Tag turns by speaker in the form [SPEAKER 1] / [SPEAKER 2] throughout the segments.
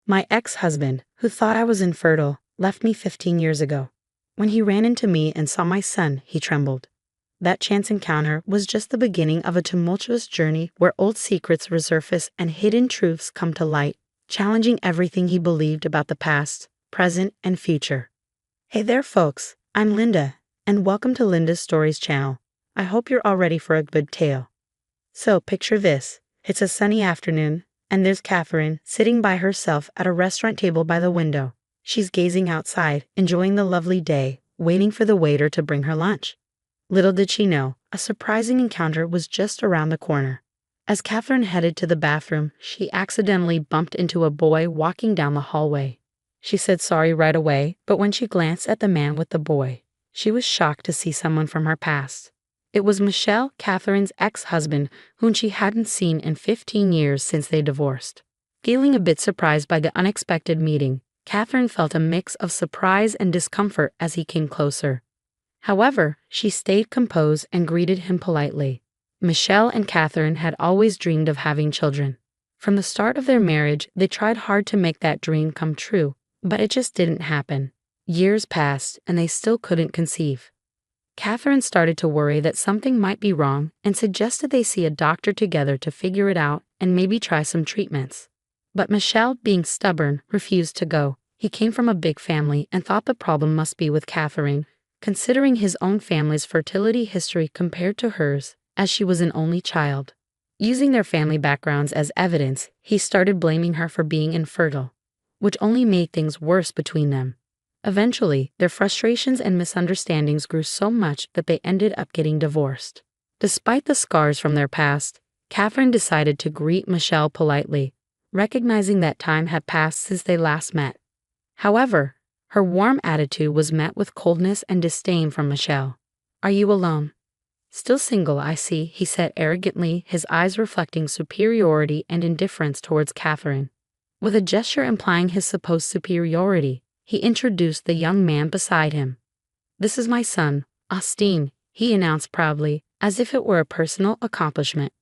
[SPEAKER 1] My ex-husband, who thought I was infertile, left me 15 years ago. When he ran into me and saw my son, he trembled. That chance encounter was just the beginning of a tumultuous journey where old secrets resurface and hidden truths come to light, challenging everything he believed about the past, present, and future. Hey there, folks. I'm Linda, and welcome to Linda's Stories channel. I hope you're all ready for a good tale. So, picture this. It's a sunny afternoon, and there's Catherine sitting by herself at a restaurant table by the window. She's gazing outside, enjoying the lovely day, waiting for the waiter to bring her lunch. Little did she know, a surprising encounter was just around the corner. As Catherine headed to the bathroom, she accidentally bumped into a boy walking down the hallway. She said sorry right away, but when she glanced at the man with the boy, she was shocked to see someone from her past. It was Michelle, Catherine's ex-husband, whom she hadn't seen in 15 years since they divorced. Feeling a bit surprised by the unexpected meeting, Catherine felt a mix of surprise and discomfort as he came closer. However, she stayed composed and greeted him politely. Michelle and Catherine had always dreamed of having children. From the start of their marriage, they tried hard to make that dream come true, but it just didn't happen. Years passed, and they still couldn't conceive. Catherine started to worry that something might be wrong and suggested they see a doctor together to figure it out and maybe try some treatments. But Michelle, being stubborn, refused to go. He came from a big family and thought the problem must be with Catherine, considering his own family's fertility history compared to hers, as she was an only child. Using their family backgrounds as evidence, he started blaming her for being infertile, which only made things worse between them. Eventually, their frustrations and misunderstandings grew so much that they ended up getting divorced. Despite the scars from their past, Catherine decided to greet Michelle politely, recognizing that time had passed since they last met. However, her warm attitude was met with coldness and disdain from Michelle. "Are you alone?" "Still single, I see," he said arrogantly, his eyes reflecting superiority and indifference towards Catherine. With a gesture implying his supposed superiority, he introduced the young man beside him. "This is my son, Austin," he announced proudly, as if it were a personal accomplishment.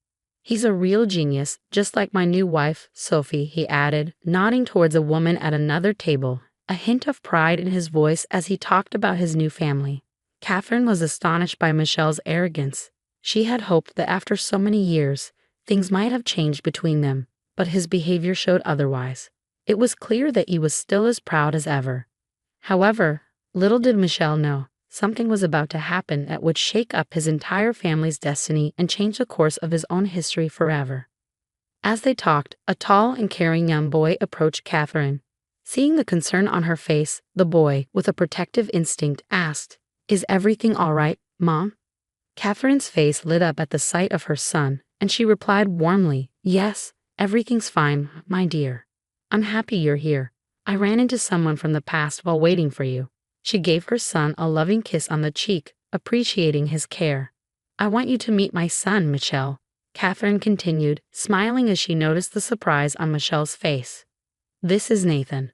[SPEAKER 1] "He's a real genius, just like my new wife, Sophie," he added, nodding towards a woman at another table, a hint of pride in his voice as he talked about his new family. Catherine was astonished by Michelle's arrogance. She had hoped that after so many years, things might have changed between them, but his behavior showed otherwise. It was clear that he was still as proud as ever. However, little did Michelle know, something was about to happen that would shake up his entire family's destiny and change the course of his own history forever. As they talked, a tall and caring young boy approached Catherine. Seeing the concern on her face, the boy, with a protective instinct, asked, "Is everything all right, Mom?" Catherine's face lit up at the sight of her son, and she replied warmly, "Yes, everything's fine, my dear. I'm happy you're here. I ran into someone from the past while waiting for you." She gave her son a loving kiss on the cheek, appreciating his care. "I want you to meet my son, Michelle," Catherine continued, smiling as she noticed the surprise on Michelle's face. "This is Nathan."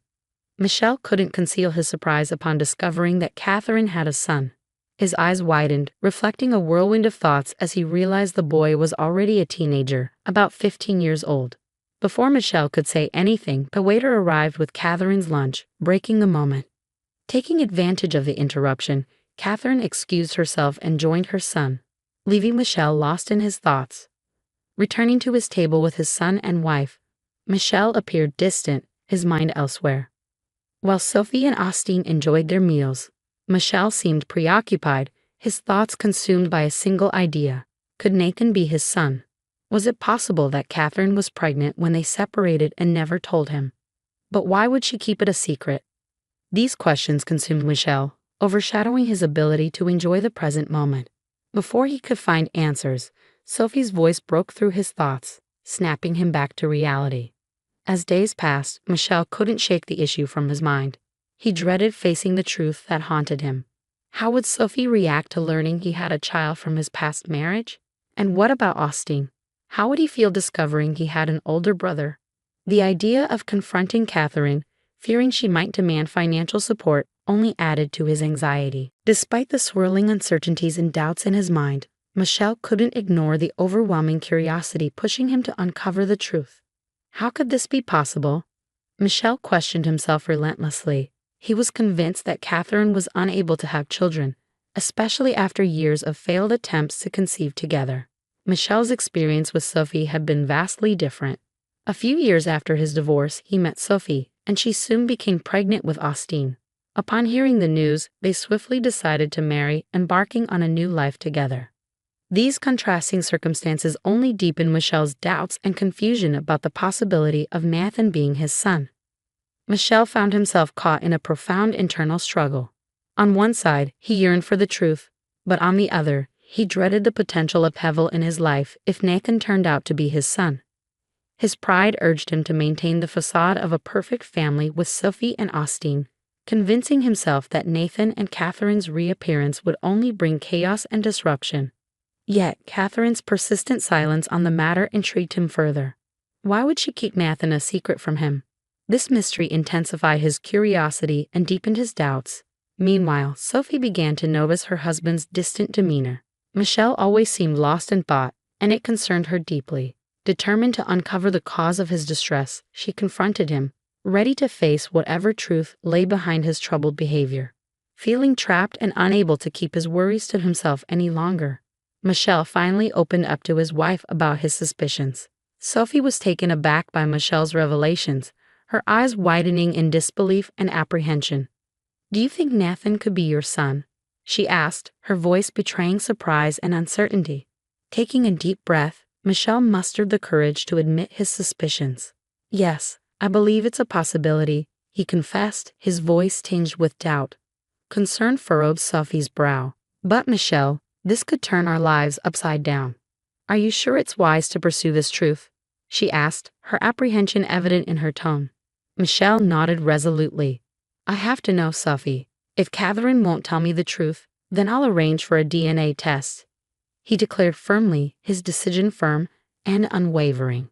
[SPEAKER 1] Michelle couldn't conceal his surprise upon discovering that Catherine had a son. His eyes widened, reflecting a whirlwind of thoughts as he realized the boy was already a teenager, about 15 years old. Before Michelle could say anything, the waiter arrived with Catherine's lunch, breaking the moment. Taking advantage of the interruption, Catherine excused herself and joined her son, leaving Michelle lost in his thoughts. Returning to his table with his son and wife, Michelle appeared distant, his mind elsewhere. While Sophie and Austin enjoyed their meals, Michelle seemed preoccupied, his thoughts consumed by a single idea. Could Nathan be his son? Was it possible that Catherine was pregnant when they separated and never told him? But why would she keep it a secret? These questions consumed Michelle, overshadowing his ability to enjoy the present moment. Before he could find answers, Sophie's voice broke through his thoughts, snapping him back to reality. As days passed, Michelle couldn't shake the issue from his mind. He dreaded facing the truth that haunted him. How would Sophie react to learning he had a child from his past marriage? And what about Austin? How would he feel discovering he had an older brother? The idea of confronting Catherine, fearing she might demand financial support, only added to his anxiety. Despite the swirling uncertainties and doubts in his mind, Michelle couldn't ignore the overwhelming curiosity pushing him to uncover the truth. How could this be possible? Michel questioned himself relentlessly. He was convinced that Catherine was unable to have children, especially after years of failed attempts to conceive together. Michel's experience with Sophie had been vastly different. A few years after his divorce, he met Sophie, and she soon became pregnant with Austin. Upon hearing the news, they swiftly decided to marry, embarking on a new life together. These contrasting circumstances only deepened Michel's doubts and confusion about the possibility of Nathan being his son. Michel found himself caught in a profound internal struggle. On one side, he yearned for the truth, but on the other, he dreaded the potential upheaval in his life if Nathan turned out to be his son. His pride urged him to maintain the facade of a perfect family with Sophie and Austin, convincing himself that Nathan and Catherine's reappearance would only bring chaos and disruption. Yet, Catherine's persistent silence on the matter intrigued him further. Why would she keep Nathan a secret from him? This mystery intensified his curiosity and deepened his doubts. Meanwhile, Sophie began to notice her husband's distant demeanor. Michel always seemed lost in thought, and it concerned her deeply. Determined to uncover the cause of his distress, she confronted him, ready to face whatever truth lay behind his troubled behavior. Feeling trapped and unable to keep his worries to himself any longer, Michel finally opened up to his wife about his suspicions. Sophie was taken aback by Michel's revelations, her eyes widening in disbelief and apprehension. "Do you think Nathan could be your son?" she asked, her voice betraying surprise and uncertainty. Taking a deep breath, Michel mustered the courage to admit his suspicions. "Yes, I believe it's a possibility," he confessed, his voice tinged with doubt. Concern furrowed Sophie's brow. "But Michel, this could turn our lives upside down. Are you sure it's wise to pursue this truth?" she asked, her apprehension evident in her tone. Michel nodded resolutely. "I have to know, Sophie. If Catherine won't tell me the truth, then I'll arrange for a DNA test," he declared firmly, his decision firm and unwavering.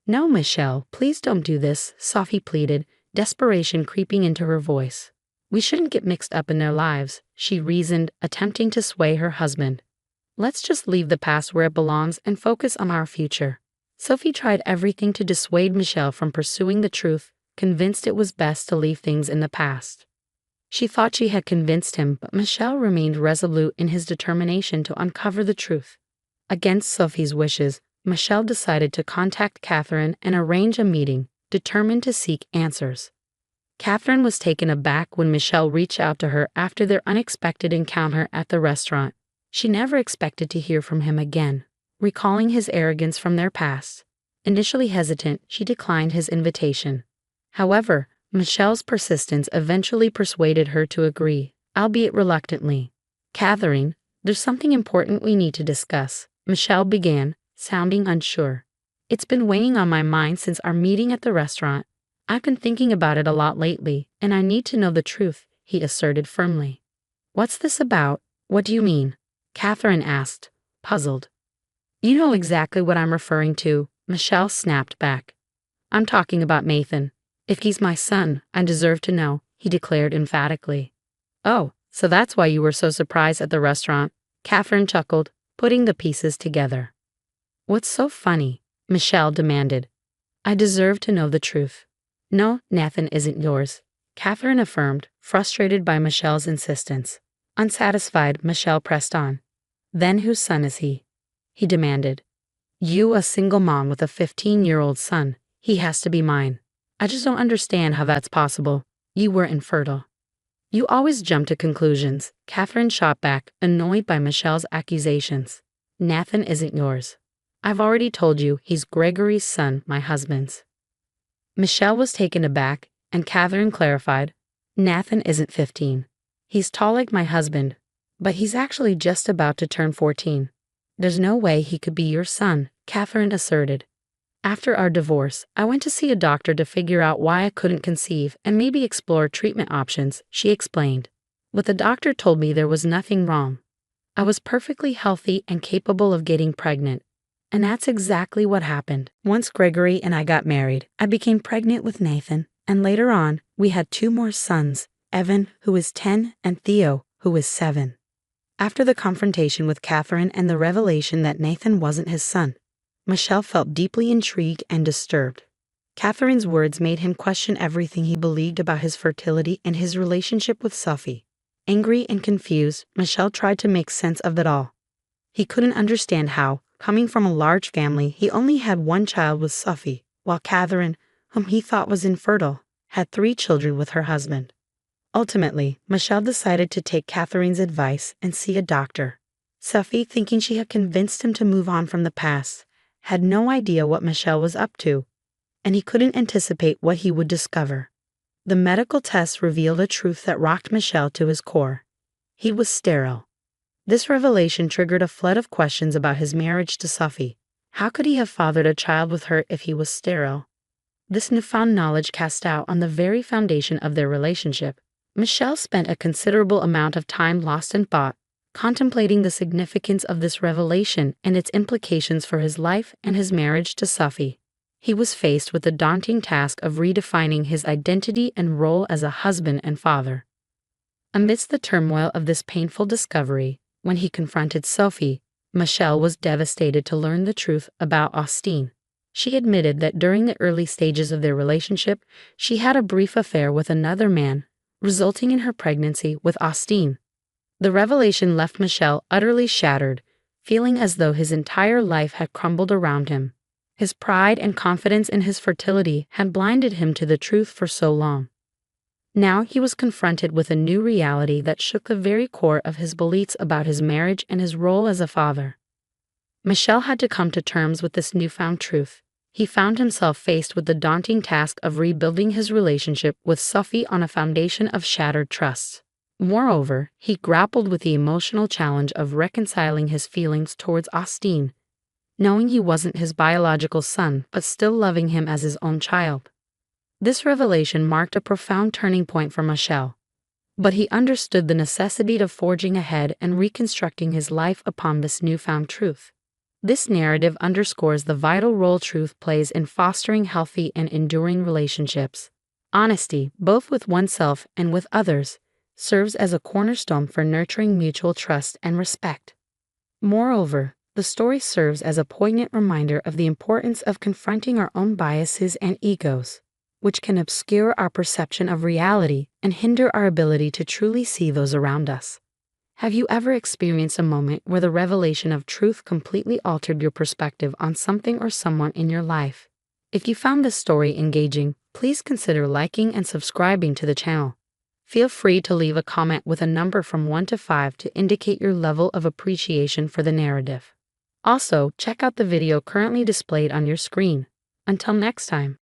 [SPEAKER 1] "No, Michel, please don't do this," Sophie pleaded, desperation creeping into her voice. "We shouldn't get mixed up in their lives," she reasoned, attempting to sway her husband. "Let's just leave the past where it belongs and focus on our future." Sophie tried everything to dissuade Michel from pursuing the truth, convinced it was best to leave things in the past. She thought she had convinced him, but Michel remained resolute in his determination to uncover the truth. Against Sophie's wishes, Michel decided to contact Catherine and arrange a meeting, determined to seek answers. Catherine was taken aback when Michel reached out to her after their unexpected encounter at the restaurant. She never expected to hear from him again, recalling his arrogance from their past. Initially hesitant, she declined his invitation. However, Michel's persistence eventually persuaded her to agree, albeit reluctantly. "Catherine, there's something important we need to discuss," Michel began, sounding unsure. "It's been weighing on my mind since our meeting at the restaurant. I've been thinking about it a lot lately, and I need to know the truth," he asserted firmly. "What's this about? What do you mean?" Catherine asked, puzzled. "You know exactly what I'm referring to," Michel snapped back. "I'm talking about Nathan. If he's my son, I deserve to know," he declared emphatically. "Oh, so that's why you were so surprised at the restaurant," Catherine chuckled, putting the pieces together. "What's so funny?" Michel demanded. "I deserve to know the truth." "No, Nathan isn't yours," Catherine affirmed, frustrated by Michel's insistence. Unsatisfied, Michel pressed on. "Then whose son is he?" he demanded. "You, a single mom with a 15-year-old son. He has to be mine. I just don't understand how that's possible. You were infertile." "You always jump to conclusions," Catherine shot back, annoyed by Michel's accusations. "Nathan isn't yours. I've already told you he's Gregory's son, my husband's." Michel was taken aback, and Catherine clarified, "Nathan isn't 15. He's tall like my husband, but he's actually just about to turn 14. There's no way he could be your son," Catherine asserted. "After our divorce, I went to see a doctor to figure out why I couldn't conceive and maybe explore treatment options," she explained. "But the doctor told me there was nothing wrong. I was perfectly healthy and capable of getting pregnant. And that's exactly what happened. Once Gregory and I got married, I became pregnant with Nathan, and later on, we had 2 more sons, Evan, who is 10, and Theo, who is 7. After the confrontation with Catherine and the revelation that Nathan wasn't his son, Michel felt deeply intrigued and disturbed. Catherine's words made him question everything he believed about his fertility and his relationship with Sophie. Angry and confused, Michel tried to make sense of it all. He couldn't understand how, coming from a large family, he only had one child with Sophie, while Catherine, whom he thought was infertile, had 3 children with her husband. Ultimately, Michel decided to take Catherine's advice and see a doctor. Sophie, thinking she had convinced him to move on from the past, had no idea what Michel was up to, and he couldn't anticipate what he would discover. The medical tests revealed a truth that rocked Michel to his core. He was sterile. This revelation triggered a flood of questions about his marriage to Sophie. How could he have fathered a child with her if he was sterile? This newfound knowledge cast doubt on the very foundation of their relationship. Michel spent a considerable amount of time lost in thought, contemplating the significance of this revelation and its implications for his life and his marriage to Sophie. He was faced with the daunting task of redefining his identity and role as a husband and father. Amidst the turmoil of this painful discovery, when he confronted Sophie, Michel was devastated to learn the truth about Austine. She admitted that during the early stages of their relationship, she had a brief affair with another man, resulting in her pregnancy with Austine. The revelation left Michel utterly shattered, feeling as though his entire life had crumbled around him. His pride and confidence in his fertility had blinded him to the truth for so long. Now he was confronted with a new reality that shook the very core of his beliefs about his marriage and his role as a father. Michel had to come to terms with this newfound truth. He found himself faced with the daunting task of rebuilding his relationship with Sophie on a foundation of shattered trust. Moreover, he grappled with the emotional challenge of reconciling his feelings towards Austine, knowing he wasn't his biological son but still loving him as his own child. This revelation marked a profound turning point for Michel, but he understood the necessity of forging ahead and reconstructing his life upon this newfound truth. This narrative underscores the vital role truth plays in fostering healthy and enduring relationships. Honesty, both with oneself and with others, serves as a cornerstone for nurturing mutual trust and respect. Moreover, the story serves as a poignant reminder of the importance of confronting our own biases and egos, which can obscure our perception of reality and hinder our ability to truly see those around us. Have you ever experienced a moment where the revelation of truth completely altered your perspective on something or someone in your life? If you found this story engaging, please consider liking and subscribing to the channel. Feel free to leave a comment with a number from 1 to 5 to indicate your level of appreciation for the narrative. Also, check out the video currently displayed on your screen. Until next time.